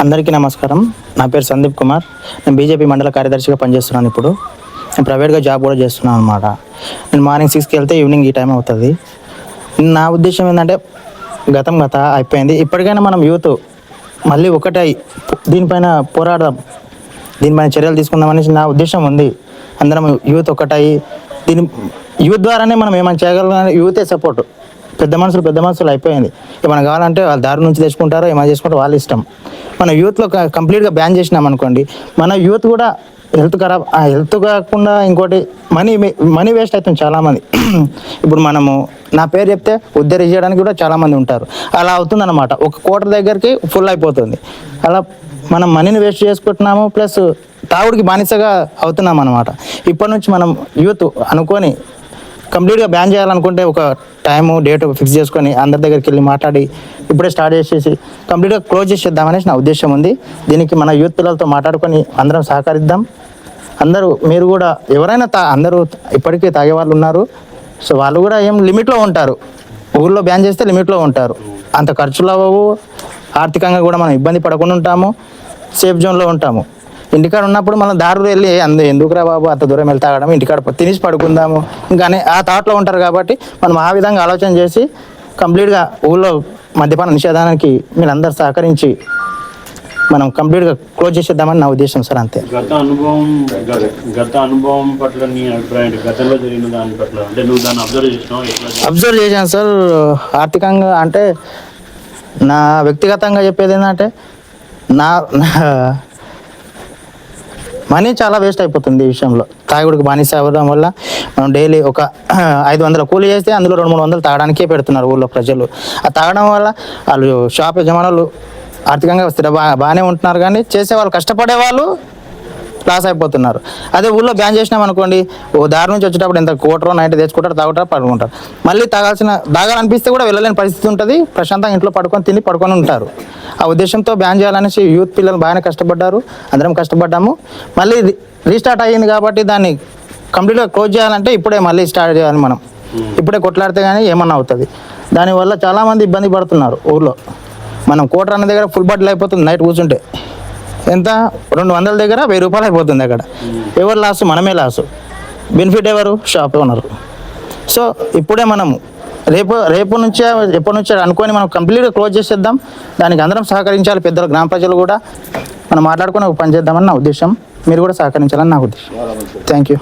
అందరికీ నమస్కారం. నా పేరు సందీప్ కుమార్. నేను బీజేపీ మండల కార్యదర్శిగా పనిచేస్తున్నాను. ఇప్పుడు నేను ప్రైవేట్గా జాబ్ కూడా చేస్తున్నాను అనమాట. నేను మార్నింగ్ 6కి వెళ్తే ఈవినింగ్ ఈ టైం అవుతుంది. నా ఉద్దేశం ఏంటంటే గతం అయిపోయింది. ఇప్పటికైనా మనం యూత్ మళ్ళీ ఒకటై దీనిపైన పోరాడదాం, దీనిపైన చర్యలు తీసుకుందామనేసి నా ఉద్దేశం ఉంది. అందరం యూత్ ఒకటై యూత్ ద్వారానే మనం ఏమైనా చేయగలం. యూతే సపోర్ట్. పెద్ద మనుషులు అయిపోయింది. ఏమైనా కావాలంటే వాళ్ళ దారి నుంచి తెచ్చుకుంటారో ఏమైనా చేసుకుంటారో వాళ్ళ ఇష్టం. మన యూత్లో కంప్లీట్గా బ్యాన్ చేసినాం అనుకోండి, మన యూత్ కూడా హెల్త్ కాకుండా ఇంకోటి మనీ వేస్ట్ అవుతుంది చాలామంది. ఇప్పుడు మనము నా పేరు చెప్తే ఉద్ధరి చేయడానికి కూడా చాలామంది ఉంటారు. అలా అవుతుందన్నమాట. ఒక కోటర్ దగ్గరికి ఫుల్ అయిపోతుంది. అలా మనం మనీని వేస్ట్ చేసుకుంటున్నాము, ప్లస్ తాగుడికి బానిసగా అవుతున్నాం అనమాట. ఇప్పటి నుంచి మనం యూత్ అనుకొని కంప్లీట్గా బ్యాన్ చేయాలనుకుంటే ఒక టైము డేట్ ఫిక్స్ చేసుకొని అందరి దగ్గరికి వెళ్ళి మాట్లాడి ఇప్పుడే స్టార్ట్ చేసేసి కంప్లీట్గా క్లోజ్ చేసేద్దామనేసి నా ఉద్దేశం ఉంది. దీనికి మన యూత్ పిల్లలతో మాట్లాడుకొని అందరం సహకరిద్దాం. అందరూ మీరు కూడా ఎవరైనా అందరూ ఇప్పటికీ తాగే వాళ్ళు ఉన్నారు. సో వాళ్ళు కూడా ఏం లిమిట్లో ఉంటారు. ఊళ్ళో బ్యాన్ చేస్తే లిమిట్లో ఉంటారు. అంత ఖర్చులు అవ్వవు, ఆర్థికంగా కూడా మనం ఇబ్బంది పడకుండా ఉంటాము, సేఫ్ జోన్లో ఉంటాము. ఇంటికాడ ఉన్నప్పుడు మనం దారులు వెళ్ళి ఎందుకురా బాబు అంత దూరం వెళ్తే తాగడం, ఇంటికాడ తినేసి పడుకుందాము ఇంకానే ఆ థాట్లో ఉంటారు. కాబట్టి మనం ఆ విధంగా ఆలోచన చేసి కంప్లీట్గా ఊళ్ళో మద్యపాన నిషేధానికి మీరందరూ సహకరించి మనం కంప్లీట్గా క్లోజ్ చేసేద్దామని నా ఉద్దేశం సార్. అంతే. గత అనుభవం పట్ల నీ అభిప్రాయం, గతంలో జరిగిన దాని పట్ల అంటే నువ్వు దాన్ని అబ్జర్వ్ చేశాను సార్. ఆర్థికంగా అంటే నా వ్యక్తిగతంగా చెప్పేది ఏంటంటే నా మనీ చాలా వేస్ట్ అయిపోతుంది ఈ విషయంలో. తాగుడికి బానిస అవ్వడం వల్ల మనం డైలీ ఒక 500 కూలి చేస్తే అందులో 200-300 తాగడానికే పెడుతున్నారు ఊళ్ళో ప్రజలు. ఆ తాగడం వల్ల వాళ్ళు షాప్ యజమానులు ఆర్థికంగా బాగానే ఉంటున్నారు, కానీ చేసేవాళ్ళు కష్టపడే వాళ్ళు లాస్ అయిపోతున్నారు. అదే ఊళ్ళో బ్యాన్ చేసినాం అనుకోండి, ఓ దారి నుంచి వచ్చేటప్పుడు ఎంత కోటరో నైట్ తెచ్చుకుంటారు, తాగుతారు, పడుకుంటారు. మళ్ళీ తాగాలనిపిస్తే కూడా వెళ్ళలేని పరిస్థితి ఉంటుంది. ప్రశాంతంగా ఇంట్లో పడుకొని ఉంటారు. ఆ ఉద్దేశంతో బ్యాన్ చేయాలనేసి యూత్ పిల్లలు బాగానే కష్టపడ్డారు, అందరం కష్టపడ్డాము. మళ్ళీ రీస్టార్ట్ అయ్యింది కాబట్టి దాన్ని కంప్లీట్గా క్లోజ్ చేయాలంటే ఇప్పుడే మళ్ళీ స్టార్ట్ చేయాలి. మనం ఇప్పుడే కొట్లాడితే కానీ ఏమన్నా అవుతుంది. దానివల్ల చాలామంది ఇబ్బంది పడుతున్నారు ఊళ్ళో. మనం కోటర్ అన్న దగ్గర ఫుల్ బాటిల్ అయిపోతుంది నైట్ కూర్చుంటే. ఎంత 200 దగ్గర 1000 రూపాయలు అయిపోతుంది. అక్కడ ఎవరు లాసు? మనమే లాసు. బెనిఫిట్ ఎవరు? Shop owner. సో ఇప్పుడే మనము రేపు నుంచే ఎప్పటి నుంచే అనుకొని మనం కంప్లీట్గా క్లోజ్ చేసేద్దాం. దానికి అందరం సహకరించాలి. పెద్దలు, గ్రామ ప్రజలు కూడా మనం మాట్లాడుకొని పని చేద్దామని నా ఉద్దేశం. మీరు కూడా సహకరించాలని నా ఉద్దేశం. Thank you.